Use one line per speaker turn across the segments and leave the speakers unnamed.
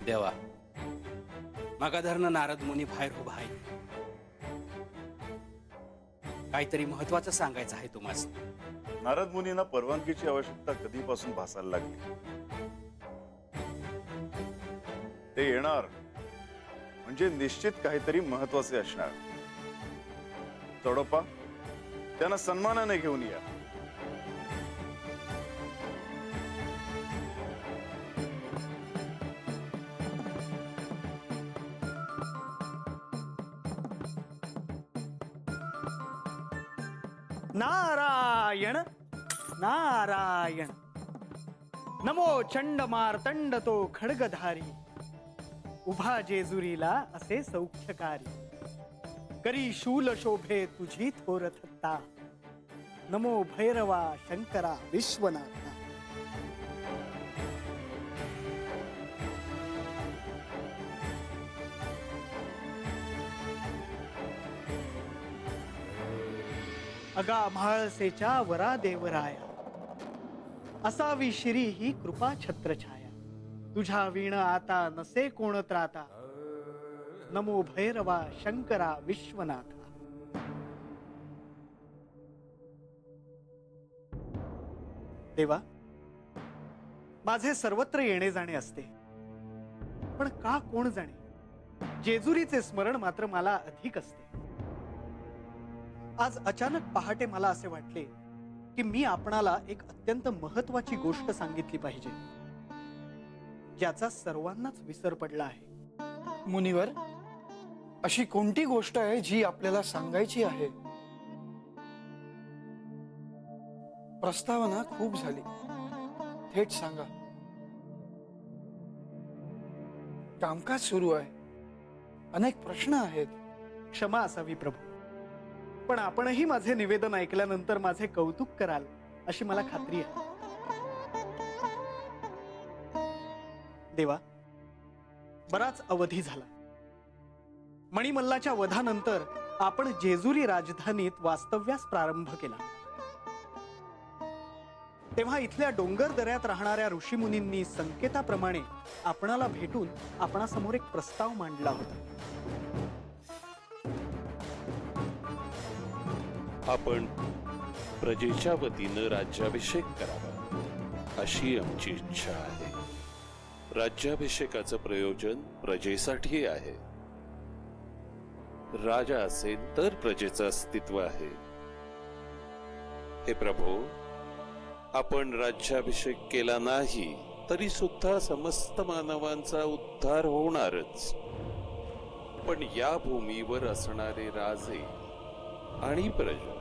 देवा मगाधरनं नारद मुनी बाहेर उभा आहे. काहीतरी महत्वाचं सांगायचं आहे तुम्हाला.
नारद मुनींना परवानगीची आवश्यकता कधीपासून भासायला लागली. ते येणार म्हणजे निश्चित काहीतरी महत्वाचे असणार. चोडप्पा त्यांना सन्मानाने घेऊन या.
नारायण नारायण. नमो चंड मार्तंड तो खड्गधारी. उभा जेजुरीला असे सौख्यकारी. करी शूल शोभे तुझी थोरथत्ता. नमो भैरवा शंकरा विश्वनाथा. अगा म्हाळसेच्या वरा देवराया. असावी शिरी ही कृपा छत्रछाया. तुझ्या वीण आता नसे कोण त्राता. नमो भैरवा शंकरा विश्वनाथा. देवा माझे सर्वत्र येणे जाणे असते, पण का कोण जाणे जेजुरीचे स्मरण मात्र मला अधिक असते. आज अचानक पहाटे मला असे वाटले की मी आपणाला एक अत्यंत महत्वाची गोष्ट सांगितली पाहिजे, ज्याचा सर्वांनाच विसर पडला आहे.
मुनिवर, अशी कोणती गोष्ट आहे जी आपल्याला सांगायची आहे? प्रस्तावना खूप झाली, थेट सांगा. कामकाज सुरू आहे, अनेक प्रश्न आहेत.
क्षमा असावी प्रभू, पण आपणही माझे निवेदन ऐकल्यानंतर माझे कौतुक कराल अशी मला खात्री आहे. देवा, बराच अवधी झाला. मणिमल्लाच्या वधानंतर आपण जेजुरी राजधानीत वास्तव्यास प्रारंभ केला. तेव्हा इथल्या डोंगर दऱ्यात राहणाऱ्या ऋषीमुनींनी संकेताप्रमाणे आपणाला भेटून आपणासमोर एक प्रस्ताव मांडला होता.
आपण प्रजेच्या वतीनं राज्याभिषेक करावा अशी आमची इच्छा आहे. राज्याभिषेकाचं प्रयोजन प्रजेसाठी आहे. राजा असेल तर प्रजेचं अस्तित्व आहे. हे प्रभू, आपण राज्याभिषेक केला नाही तरी सुद्धा समस्त मानवांचा उद्धार होणारच. पण या भूमीवर असणारे राजे आणि प्रजा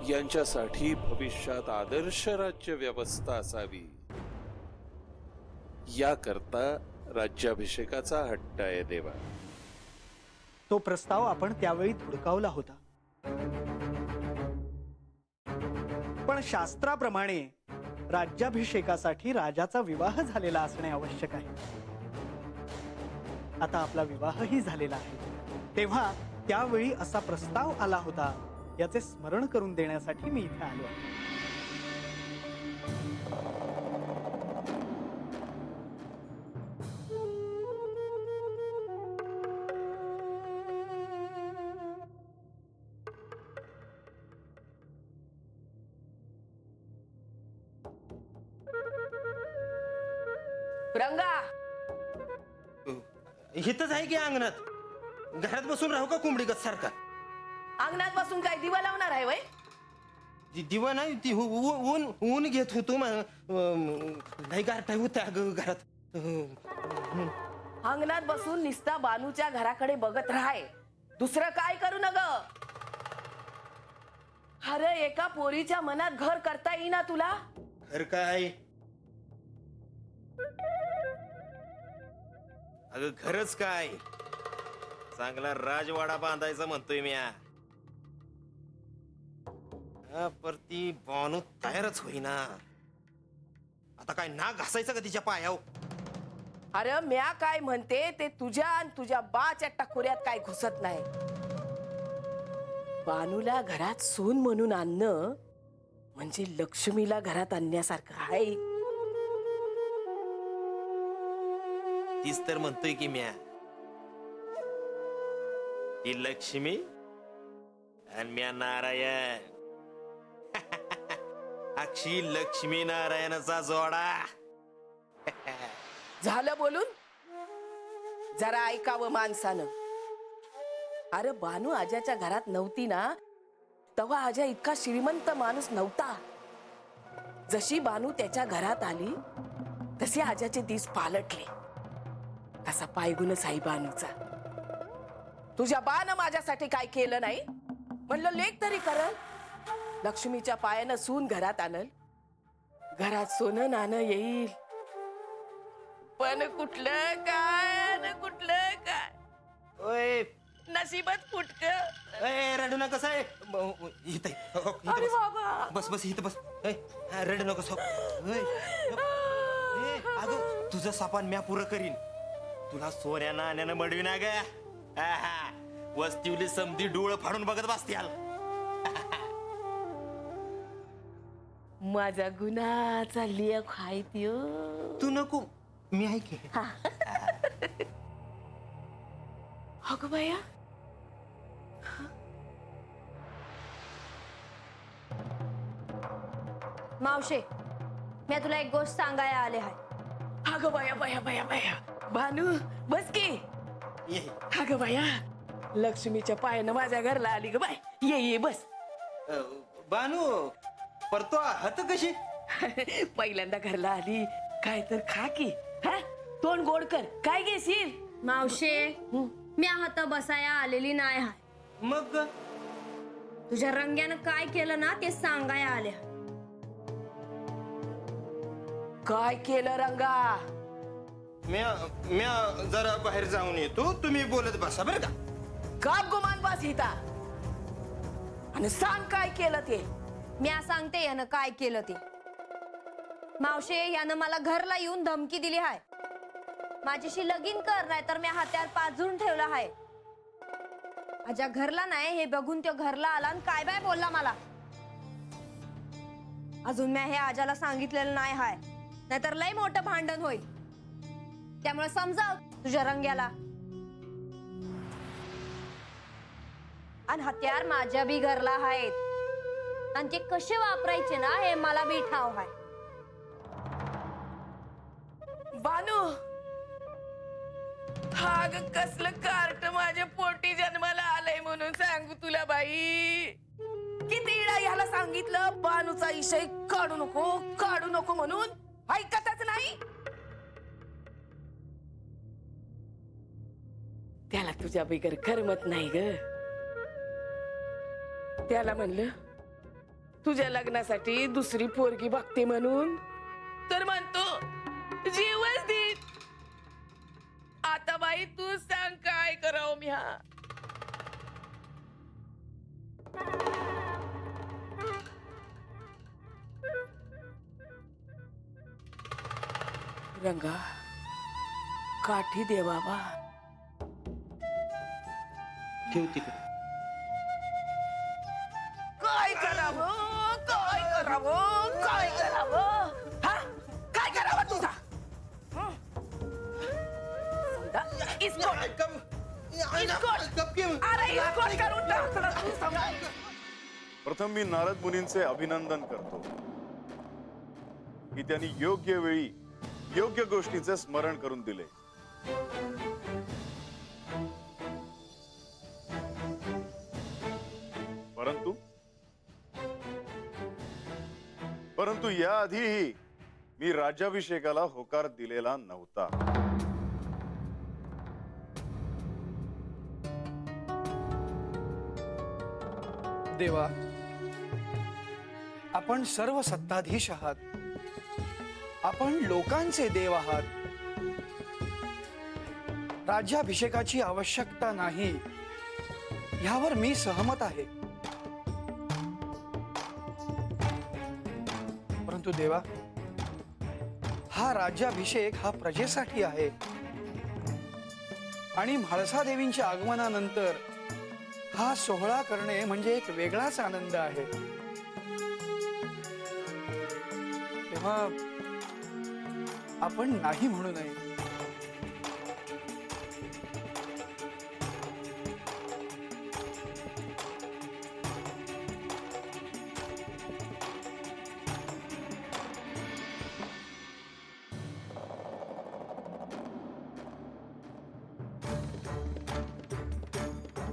यांच्यासाठी भविष्यात आदर्श राज्य व्यवस्था असावी, याकरता राज्याभिषेकाचा हट्ट आहे देवा.
तो प्रस्ताव आपण त्यावेळी धुडकावला होता, पण शास्त्राप्रमाणे राज्याभिषेकासाठी राजाचा विवाह झालेला असणे आवश्यक आहे. आता आपला विवाहही झालेला आहे, तेव्हा त्यावेळी असा प्रस्ताव आला होता याचे स्मरण करून देण्यासाठी मी इथे आलो आहे.
रंगा,
इथंच आहे की अंगणात? घरात बसून राहू का कोंबडी सारखा?
अंगणात बसून काय दिवा लावणार आहे वय?
दिवा नाही, ती ऊन ऊन घेत होतो. नाही गारठा होता घरात.
अंगणात बसून निस्ता बानूच्या घराकडे बघत राहाय, दुसरं काय करू न ग? अरे एका पोरीच्या मनात घर करता येईना तुला?
घर काय अगं, घरच काय, चांगला राजवाडा बांधायचा म्हणतोय मी. पर ती बानू तयारच होईना. आता काय नाक घासायचं का तिच्या पायावर?
अरे म्या काय म्हणते ते तुझ्या आणि तुझ्या बाच्या टकोऱ्यात काय घुसत नाही. बानूला घरात सून म्हणून आणणं म्हणजे लक्ष्मीला घरात आणण्यासारखं आहे.
तीच तर म्हणतोय की म्या ती लक्ष्मी आणि म्या नारायण. अक्षी लक्ष्मी नारायणाचा जोडा.
झालं बोलून? जरा ऐकावं माणसानं. अरे बानू आज्याच्या घरात नव्हती ना, तेव्हा आज्या इतका श्रीमंत माणूस नव्हता. जशी बानू त्याच्या घरात आली तसे आज्याचे दिस पालटले. तसा पायगुणच आई बानूचा. तुझ्या बानं माझ्यासाठी काय केलं नाही म्हणलं लेक तरी करल. लक्ष्मीच्या पायानं सून घरात आणल, घरात सोनं नाणं येईल. पण कुठलं काय न कुठलं काय,
ओय
नशिबात फुटक.
ए, रडू नकोस आहे. इथं आहे. हो, हो, इथं
अरे
बस.
बाबा.
बस बस इथं बस. ए, हा, रडू नकोस हो. ओय, ए, अगं तुझं सापान म्या पुरं करीन. तुला सोन्या नाण्यानं मडवी ना ग. वस्तीवली समधी डोळ फाडून बघत बसत्याल.
माझा गुन्हाचा लेख आहे त्यो.
तू नको, मी आहे की.
अगं बाया,
मावशे, मी तुला एक गोष्ट सांगायला आले आहे.
अगं बाया बाया बाया बाया. भानू बस की.
ये.
अगं बाया, लक्ष्मीच्या पायानं माझ्या घरला आली ग बाय. ये ये बस.
बानू परतो हात कशी?
पहिल्यांदा घरला आली, काय तर खा की. हा, तोंड गोड कर. काय घेशील?
मावशे, मी हात बसाया आलेली नाही आहे.
मग
तुझ्या रंग्यानं काय केलं ना ते सांगाया आले आहे.
काय केलं रंगा?
म्या म्या जरा बाहेर जाऊन येतो, तुम्ही बोलत बसा बरं का.
काप गुमान बस हिता आणि सांग काय केलं ते.
म्या सांगते यानं काय केलं ते. मावशे, यानं मला घरला येऊन धमकी दिली आहे. माझ्याशी लगीन कर, नाही तर मी हात्यावर पाजून ठेवला आहे. माझ्या घरला नाही हे बघून तो घरला आला आणि काय बाय बोलला मला. अजून मी हे आजाला सांगितलेलं नाही हाय, नाहीतर लय मोठं भांडण होईल. त्यामुळे समजाव तुझ्या रंग्याला. आणि हत्यार माझ्या बी घरला आहेत आणि ते कसे वापरायचे ना हे मला बी ठाव आहे.
बानू, हा ग कसलं कार्ट माझ्या पोटी जन्माला आलंय म्हणून सांगू तुला बाई. किती वेळा ह्याला सांगितलं बानूचा विषय काढू नको म्हणून, ऐकतच नाही. त्याला तुझ्या बिगर करमत नाही ग. त्याला म्हणलं तुझ्या लग्नासाठी दुसरी पोरगी बघते म्हणून, तर म्हणतो जीवच देईन. आता बाई तू सांग काय करावं मी. हा रंगा, काठी दे बाबा.
ठेव तिकडे.
काय करावं हा, काय करावं तुझा. इस्कोट करून टाकलं तू. समजा.
प्रथम मी नारद मुनींचे अभिनंदन करतो की त्यांनी योग्य वेळी योग्य गोष्टीचे स्मरण करून दिले. परंतु याआधीही मी राज्याभिषेकाला होकार दिलेला नव्हता.
देवा, आपण सर्व सत्ताधीश आहात. आपण लोकांचे देव आहात. राज्याभिषेकाची आवश्यकता नाही यावर मी सहमत आहे. परंतु देवा, हा राज्याभिषेक हा प्रजेसाठी आहे आणि म्हाळसा देवींच्या आगमनानंतर हा सोहळा करणे म्हणजे एक वेगळाच आनंद आहे. तेव्हा आपण नाही म्हणू नये.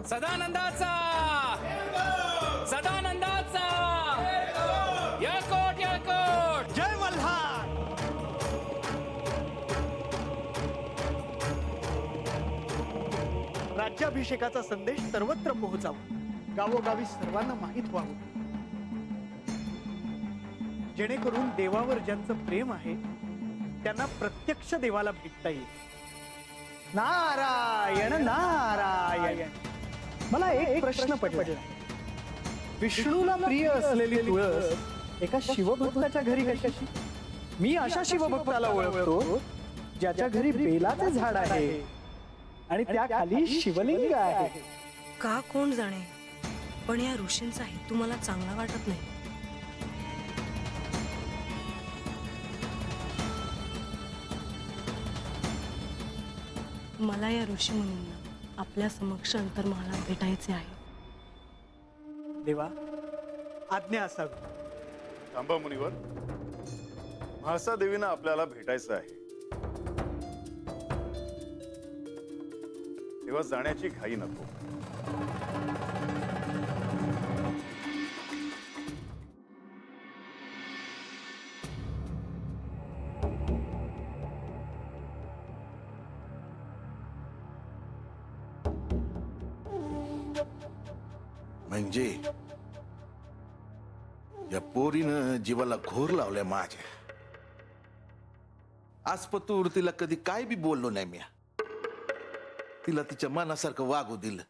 सदानंदाचा सदानंदाचा यळकोट यळकोट.
जय मल्हार. राज्याभिषेकाचा संदेश सर्वत्र पोहोचावा, गावोगावी सर्वांना माहीत व्हावं, जेणेकरून देवावर ज्यांचं प्रेम आहे त्यांना प्रत्यक्ष देवाला भेटता येईल. नारायण नारायण. मला एक प्रश्न पडला. विष्णूला प्रिय असलेली तुळस एका शिवभक्ताच्या घरी कशाची? मी अशा शिवभक्ताला ओळखतो ज्याच्या घरी बेलाचे झाड आहे आणि त्या खाली शिवलिंग आहे.
का कोण जाणे, पण या ऋषींचा हेतू मला चांगला वाटत नाही. मला या ऋषीमुनींना आपल्या समक्ष अंतर्महालात भेटायचे आहे.
देवा, आज्ञा असावी.
थांबा मुनिवर, म्हाळसा देवींना आपल्याला भेटायचं आहे. तेव्हा जाण्याची घाई नको.
म्हणजे या पोरीनं जीवाला घोर लावलाय माझ्या. आजपतूर तिला कधी काय बी बोललो नाही मी. तिला तिच्या मनासारखं वागू दिलं.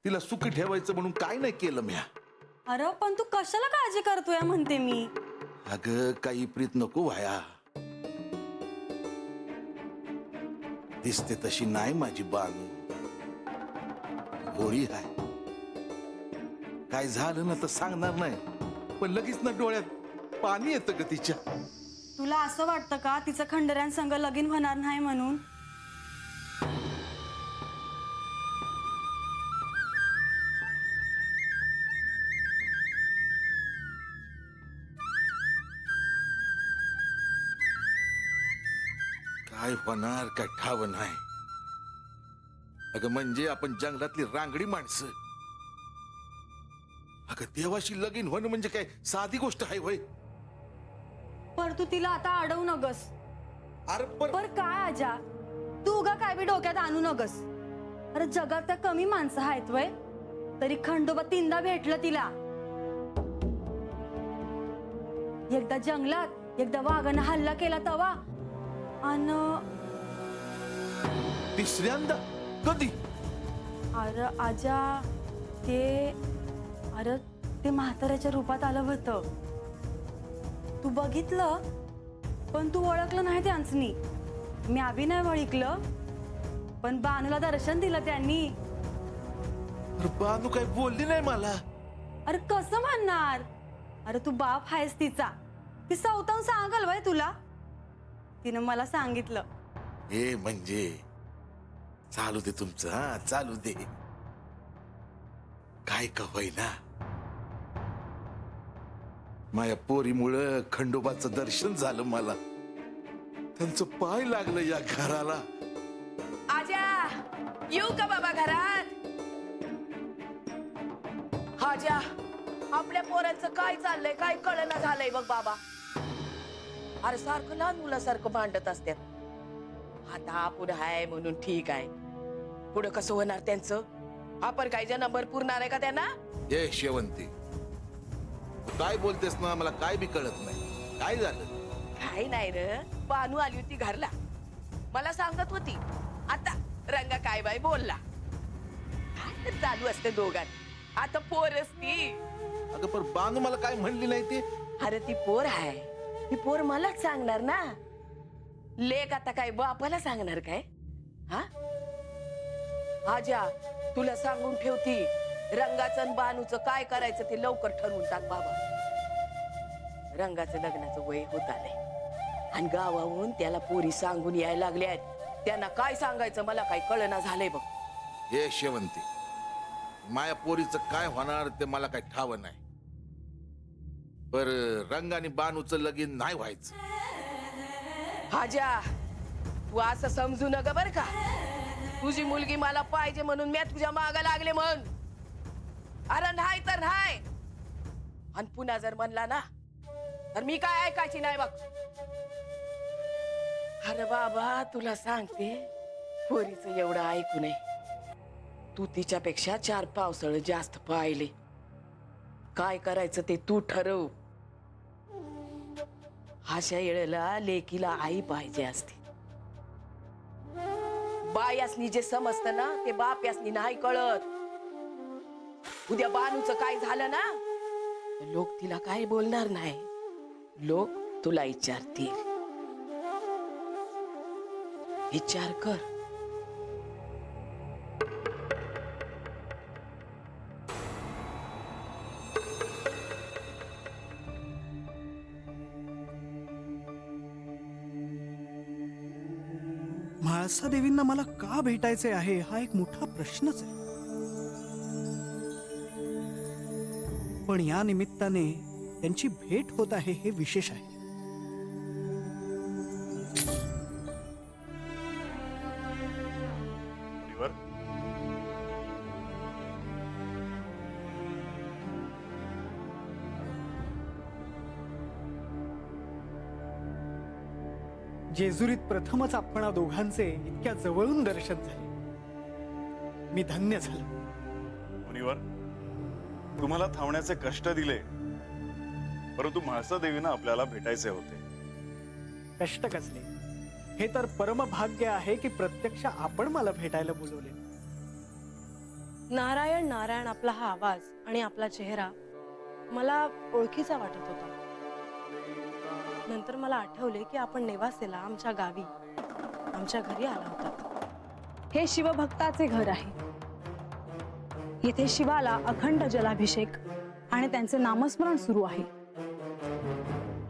तिला सुखी ठेवायचं म्हणून काय नाही केलं मी.
अरे पण तू कशाला काळजी करतोय म्हणते मी.
अगं काही प्रीत नको व्हाया. दिसते तशी नाही माझी बानू. भोळी आहे. काय झालं ना तर सांगणार नाही, पण लगेच ना डोळ्यात पाणी येतं ग तिच्या.
तुला असं वाटतं का तिचं खंडऱ्यांसंग लगीन होणार नाही म्हणून?
काय होणार काय ठाव नाही. अगं म्हणजे आपण जंगलातली रांगडी माणसं. अगं देवाशी लगीन होणं म्हणजे काय साधी गोष्ट आहे होय?
पर तू तिला आता अडवू नगस.
अरे पण
पर काय आजा, तू उगा काय बी डोक्यात आणू नगस. अरे जगात त्या कमी माणसं आहेत वय, तरी खंडोबा 3दा भेटलं तिला. एकदा जंगलात, एकदा वाघानं हल्ला केला तवा, आणि
तिसऱ्यांदा कधी?
अरे आजा ते म्हाताऱ्याच्या रूपात आलं होतं. तू बघितलं पण तू ओळखलं नाही त्यांचनी. मी आभी नाही ओळखलं, पण बानूला दर्शन दिलं त्यांनी.
अरे बानू काय बोलली नाही मला.
अरे कसं म्हणणार? अरे तू बाप आहेस तिचा, ती सौतावून सांगल वय तुला. तिनं मला सांगितलं.
हे म्हणजे चालू दे तुमचं. हा चालू दे. काय का होईना माझ्या पोरीमुळं खंडोबाचं दर्शन झालं मला. त्यांचं पाय लागलं या घराला.
आजा येऊ का बाबा घरात? आजा आपल्या पोरांचं काय चाललंय काय कळना झालंय बघ बाबा. अरे सारखं लहान मुलासारखं भांडत असतात. आता आपण हाय म्हणून ठीक आहे, पुढे कसं होणार त्यांचं? आपण काय नंबर पुरणार आहे का त्यांना?
ये शेवंती, तू काय बोलतेस ना मला काय बी कळत नाही. काय झालं?
काय नाही र, बानू आली होती घरला, मला सांगत होती आता रंगा काय बाई बोलला. काय तर चालू असते दोघात. आता पोरच ती.
अगं पण बानू मला काय म्हणली नाही ते.
अरे ती पोर आहे, ती पोर मलाच सांगणार ना. लेक आता काय बापाला सांगणार काय? हा आजा तुला सांगून ठेवती, रंगाचं आणि बानूचं काय करायचं ते लवकर ठरवून टाक बाबा. रंगाचं लग्नाचं वय होत आलंय आणि गावाहून त्याला पोरी सांगून यायला लागल्या आहेत. त्यांना काय सांगायचं मला काय कळना झालंय बघ.
हे शेवंती, माया पोरीचं काय होणार ते मला काय ठाव नाही. पर रंग आणि बानूचं लगीन नाही व्हायचं.
आजा तू असं समजू नका बर का. तुझी मुलगी मला पाहिजे म्हणून मी तुझ्या माग लागले म्हण. अरे नाही तर नाही. आणि पुन्हा जर म्हणला ना तर मी काय ऐकायची नाही बघ. अरे बाबा तुला सांगते पोरीचं एवढं ऐकू नये. तू तिच्यापेक्षा 4 पावसाळ जास्त पाहिले. काय करायचं ते तू ठरव. अशा वेळेला लेकीला आई पाहिजे असते. बायासनी जे समजतं ना ते बाप यासनी नाही कळत. उद्या बानूचं काय झालं ना लोक तिला काय बोलणार नाही. लोक तुला विचारतील. विचार कर.
म्हाळसा देवींना मला का भेटायचे आहे हा एक मोठा प्रश्नच आहे. पण या निमित्ताने त्यांची भेट होत आहे हे विशेष आहे.
मुनिवर,
जेजुरीत प्रथमच आपणा दोघांचे इतक्या जवळून दर्शन झाले. मी धन्य झालो.
मुनिवर, तुम्हाला थांबण्याचे कष्ट दिले, परंतु म्हाळसा देवीनं आपल्याला भेटायचे होते.
कष्ट कसले, हे तर परम भाग्य आहे की प्रत्यक्ष आपण मला भेटायला बोलवले.
नारायण नारायण आपला हा आवाज आणि आपला चेहरा मला ओळखीचा वाटत होता. नंतर मला आठवले की आपण नेवासेला आमच्या गावी आमच्या घरी आला होता. हे शिवभक्ताचे घर आहे. येथे शिवाला अखंड जलाभिषेक आणि त्यांचे नामस्मरण सुरू आहे.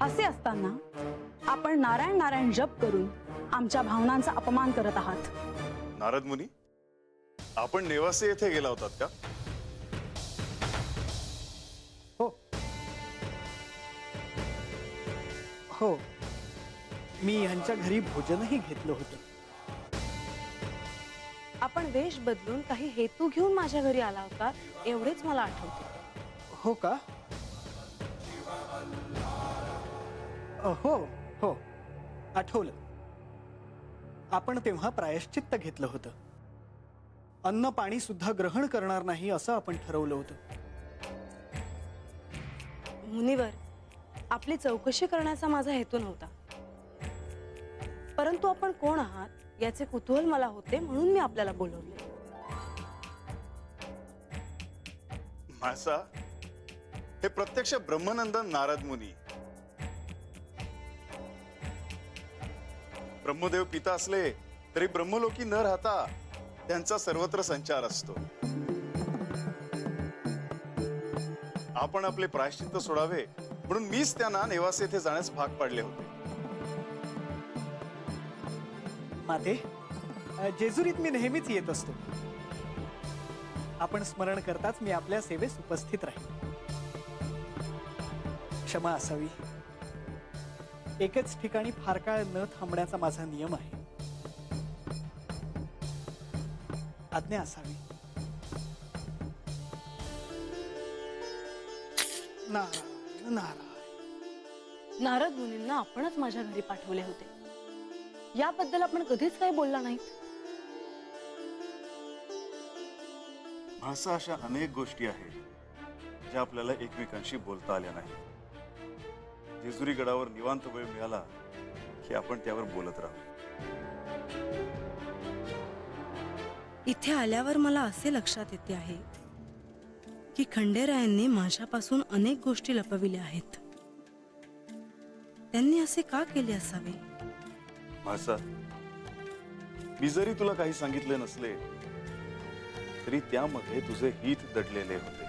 असे असताना आपण नारायण नारायण जप करून आमच्या भावनांचा अपमान करत आहात.
नारद मुनी, आपण नेवासे येथे गेला होतात का?
हो हो, मी ह्यांच्या घरी भोजनही घेतलं होतं.
आपण वेश बदलून काही हेतू घेऊन माझ्या घरी आला होता एवढेच मला आठवते.
हो का? हो हो, आठवलं. आपण तेव्हा प्रायश्चित्त घेतलं होतं. अन्न पाणी सुद्धा ग्रहण करणार नाही असं आपण ठरवलं होतं.
मुनिवर, आपली चौकशी करण्याचा माझा हेतू नव्हता, परंतु आपण कोण आहात याचे कुतूहल मला होते म्हणून मी आपल्याला बोलवले.
म्हाळसा, हे प्रत्यक्ष ब्रह्मनंदन नारद मुनी. ब्रह्मदेव पिता असले तरी ब्रह्मलोकी न राहता त्यांचा सर्वत्र संचार असतो. आपण आपले प्रायश्चित्त सोडावे म्हणून मीच त्यांना नेवासे येथे जाण्यास भाग पाडले होते.
माते, जेजुरीत मी नेहमीच येत असतो. आपण स्मरण करताच मी आपल्या सेवेस उपस्थित राहील. क्षमा असावी. एकच ठिकाणी फार काळ न थांबण्याचा माझा नियम आहे. आज्ञा असावी. नारायण नारायण.
नारद मुनींना आपणच माझ्या घरी पाठवले होते. याबद्दल आपण कधीच काही बोलला नाहीत.
म्हाळसा, अशा अनेक गोष्टी आहेत ज्या आपल्याला एकमेकांशी बोलता आल्या नाही. जेजुरी गडावर निवांत वेळ मिळाला की आपण त्यावर बोलत राहू.
इथे आल्यावर मला असे लक्षात येते आहे की खंडेरायांनी माझ्यापासून अनेक गोष्टी लपविल्या आहेत. त्यांनी असे का केले असावे?
म्हाळसा, मी जरी तुला काही सांगितले नसले तरी त्यामध्ये तुझे हित दडलेले होते.